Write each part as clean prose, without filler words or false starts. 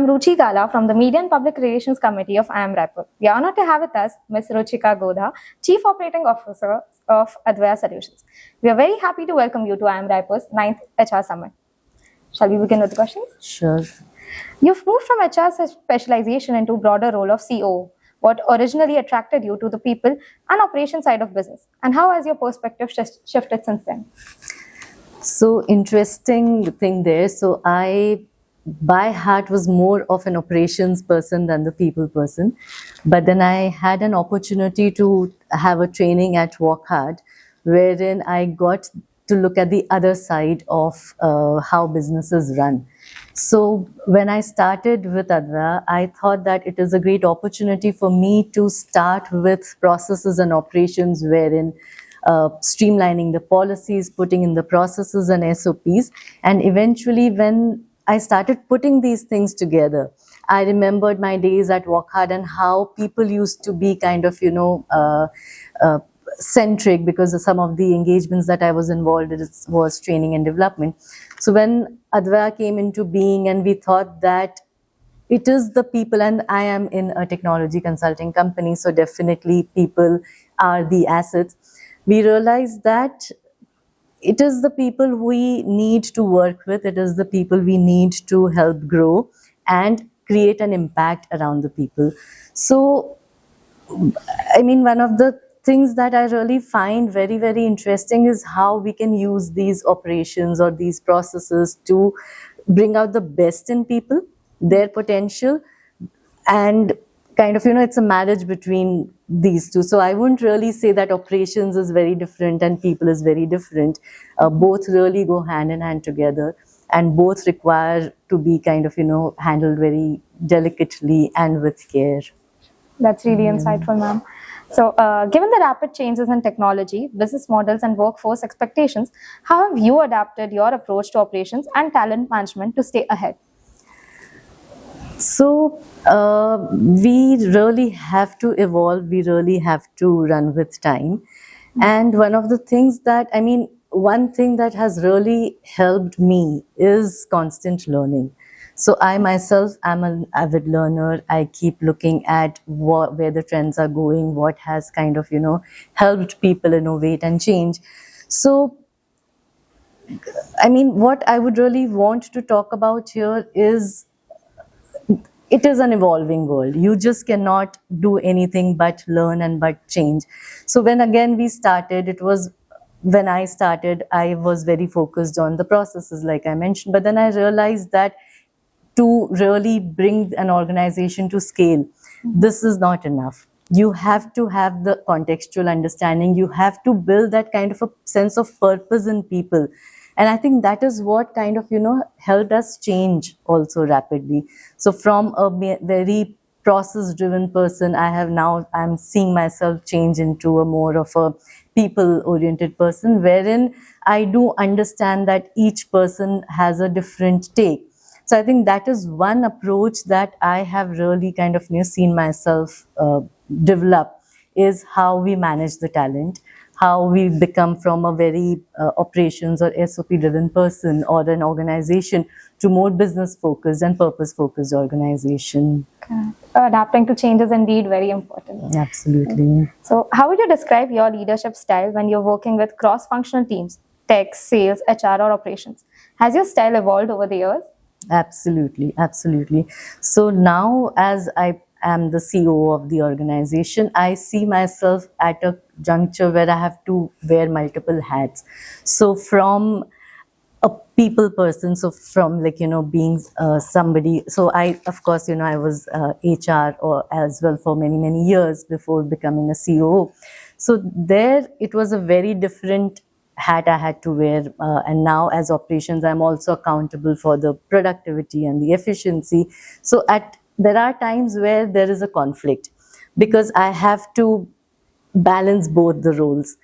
I'm Ruchika Godha from the Media and Public Relations Committee of IIM Raipur. We are honored to have with us Ms. Ruchika Godha, Chief Operating Officer of Advaiya Solutions. We are very happy to welcome you to IIM Raipur's 9th HR Summit. Shall we begin with the questions? Sure. You've moved from HR specialization into broader role of COO. What originally attracted you to the people and operation side of business? And how has your perspective shifted since then? So interesting thing there. So I, by heart, was more of an operations person than the people person. But then I had an opportunity to have a training at Work Hard, wherein I got to look at the other side of how businesses run. So when I started with Advaiya, I thought that it is a great opportunity for me to start with processes and operations wherein streamlining the policies, putting in the processes and SOPs. And eventually when I started putting these things together, I remembered my days at Work Hard and how people used to be kind of, centric, because some of the engagements that I was involved in was training and development. So when Advaiya came into being and we thought that it is the people, and I am in a technology consulting company, so definitely people are the assets. We realized that it is the people we need to work with, it is the people we need to help grow and create an impact around the people. So, I mean, one of the things that I really find very, very interesting is how we can use these operations or these processes to bring out the best in people, their potential, and kind of, it's a marriage between these two. So I wouldn't really say that operations is very different and people is very different. Both really go hand in hand together, and both require to be kind of, handled very delicately and with care. That's really insightful, ma'am. So, given the rapid changes in technology, business models, and workforce expectations, how have you adapted your approach to operations and talent management to stay ahead? So, we really have to evolve, we really have to run with time. And one of the things that, one thing that has really helped me is constant learning. So I myself am an avid learner. I keep looking at where the trends are going, what has kind of, helped people innovate and change. So, what I would really want to talk about here is, it is an evolving world. You just cannot do anything but learn and but change. So when again we started, when I started, I was very focused on the processes like I mentioned, but then I realized that to really bring an organization to scale, this is not enough. You have to have the contextual understanding. You have to build that kind of a sense of purpose in people. And I think that is what kind of, helped us change also rapidly. So from a very process-driven person, I'm seeing myself change into a more of a people-oriented person, wherein I do understand that each person has a different take. So I think that is one approach that I have really kind of seen myself develop, is how we manage the talent, how we become from a very operations or SOP driven person or an organization to more business focused and purpose focused organization. Okay. Adapting to change is indeed very important. Absolutely. So how would you describe your leadership style when you're working with cross-functional teams, tech, sales, HR or operations? Has your style evolved over the years? Absolutely, absolutely. So now, as I am the COO of the organization, I see myself at a juncture where I have to wear multiple hats. So from a people person, so from being somebody, so I, of course, I was HR or as well for many, many years before becoming a COO. So there it was a very different hat I had to wear, and now as operations I'm also accountable for the productivity and the efficiency. So there are times where there is a conflict because I have to balance both the roles.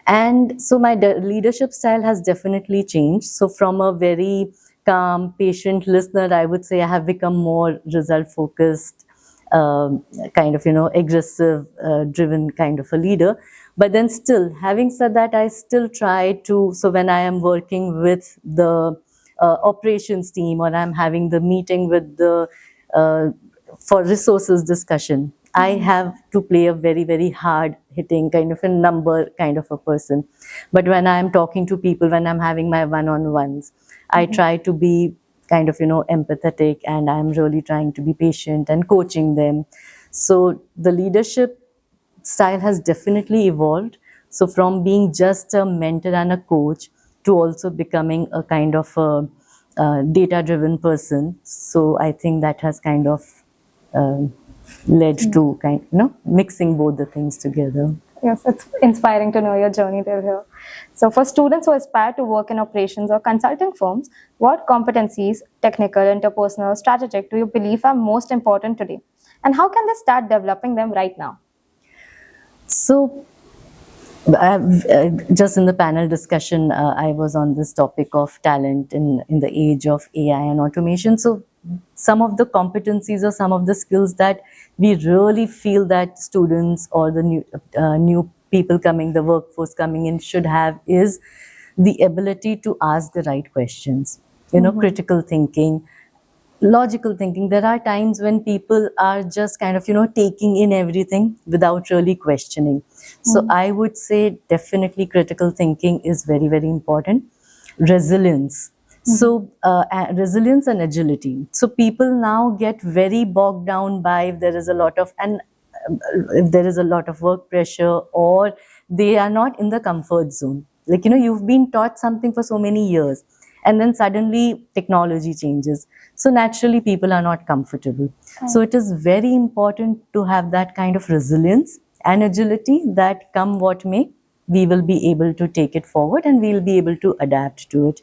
And so my leadership style has definitely changed. So from a very calm, patient listener, I would say I have become more result focused, kind of, aggressive, driven kind of a leader. But then still, having said that, I still try to, so when I am working with the operations team or I'm having the meeting with the for resources discussion, I have to play a very, very hard hitting kind of a number kind of a person. But when I'm talking to people, when I'm having my one-on-ones, I try to be kind of, empathetic, and I'm really trying to be patient and coaching them. So the leadership style has definitely evolved. So from being just a mentor and a coach to also becoming a kind of a data-driven person. So I think that has kind of led to mixing both the things together. Yes, it's inspiring to know your journey till here. So, for students who aspire to work in operations or consulting firms, what competencies, technical, interpersonal, strategic, do you believe are most important today? And how can they start developing them right now? So, just in the panel discussion, I was on this topic of talent in the age of AI and automation. So, some of the competencies or some of the skills that we really feel that students or the new people coming, the workforce coming in should have is the ability to ask the right questions, critical thinking, logical thinking. There are times when people are just kind of, taking in everything without really questioning. So I would say definitely critical thinking is very, very important. Resilience. So resilience and agility. So people now get very bogged down by if there is a lot of work pressure, or they are not in the comfort zone. Like, you've been taught something for so many years, and then suddenly technology changes. So naturally people are not comfortable. So it is very important to have that kind of resilience and agility that come what may, we will be able to take it forward and we'll be able to adapt to it.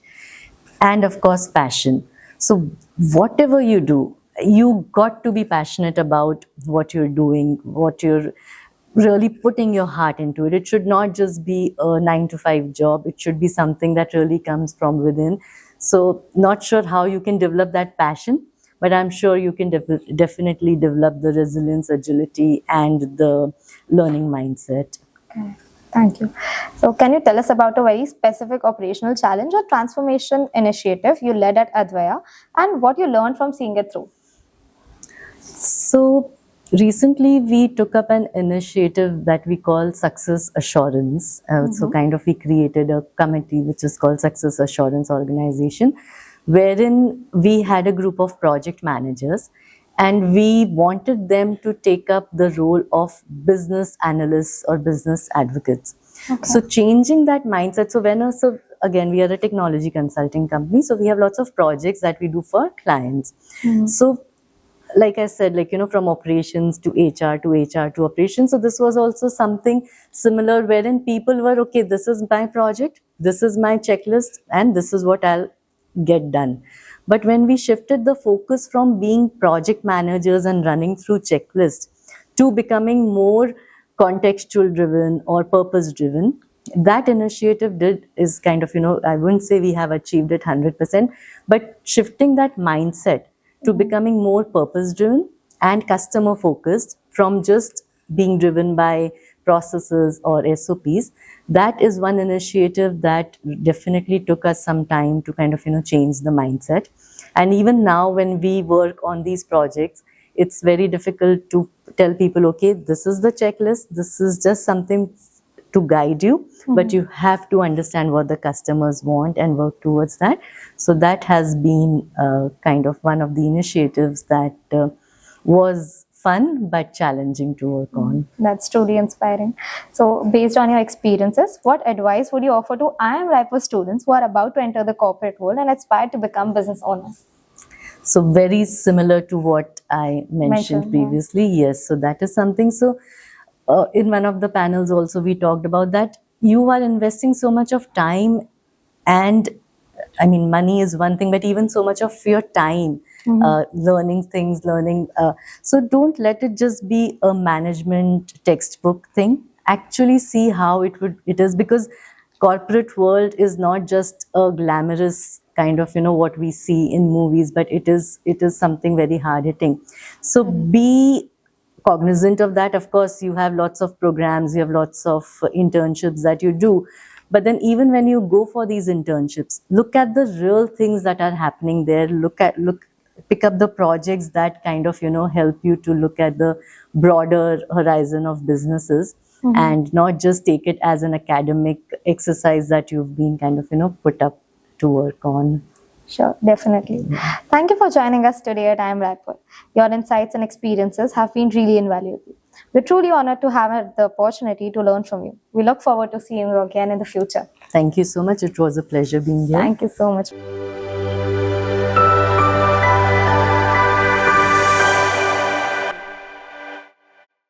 And of course, passion. So whatever you do, you got to be passionate about what you're doing, what you're really putting your heart into it. It should not just be a 9-to-5 job. It should be something that really comes from within. So not sure how you can develop that passion, but I'm sure you can definitely develop the resilience, agility, and the learning mindset. Okay. Thank you. So, can you tell us about a very specific operational challenge or transformation initiative you led at Advaiya and what you learned from seeing it through? So, recently we took up an initiative that we call Success Assurance. So, kind of we created a committee which is called Success Assurance Organization, wherein we had a group of project managers, and we wanted them to take up the role of business analysts or business advocates. Okay. So changing that mindset. So again, we are a technology consulting company. So we have lots of projects that we do for clients. So like I said, from operations to HR to operations. So this was also something similar wherein people were, okay, this is my project, this is my checklist, and this is what I'll get done. But when we shifted the focus from being project managers and running through checklists to becoming more contextual driven or purpose driven, that initiative is kind of, I wouldn't say we have achieved it 100%, but shifting that mindset to becoming more purpose driven and customer focused from just being driven by processes or SOPs. That is one initiative that definitely took us some time to kind of, change the mindset. And even now when we work on these projects, it's very difficult to tell people, okay, this is the checklist, this is just something to guide you, but you have to understand what the customers want and work towards that. So that has been kind of one of the initiatives that was fun but challenging to work on. That's truly inspiring. So based on your experiences, what advice would you offer to IIM Raipur students who are about to enter the corporate world and aspire to become business owners? So very similar to what I mentioned previously. Yes, so that is something. So in one of the panels also we talked about that you are investing so much of time, and I mean money is one thing, but even so much of your time learning things, so don't let it just be a management textbook thing. Actually see how it is, because corporate world is not just a glamorous kind of what we see in movies, but it is something very hard hitting. So be cognizant of that. Of course, you have lots of programs, you have lots of internships that you do. But then even when you go for these internships, look at the real things that are happening there. Look pick up the projects that kind of, help you to look at the broader horizon of businesses, and not just take it as an academic exercise that you've been kind of, put up to work on. Sure, definitely. Thank you for joining us today at IIM Raipur. Your insights and experiences have been really invaluable. We're truly honored to have had the opportunity to learn from you. We look forward to seeing you again in the future. Thank you so much. It was a pleasure being here. Thank you so much.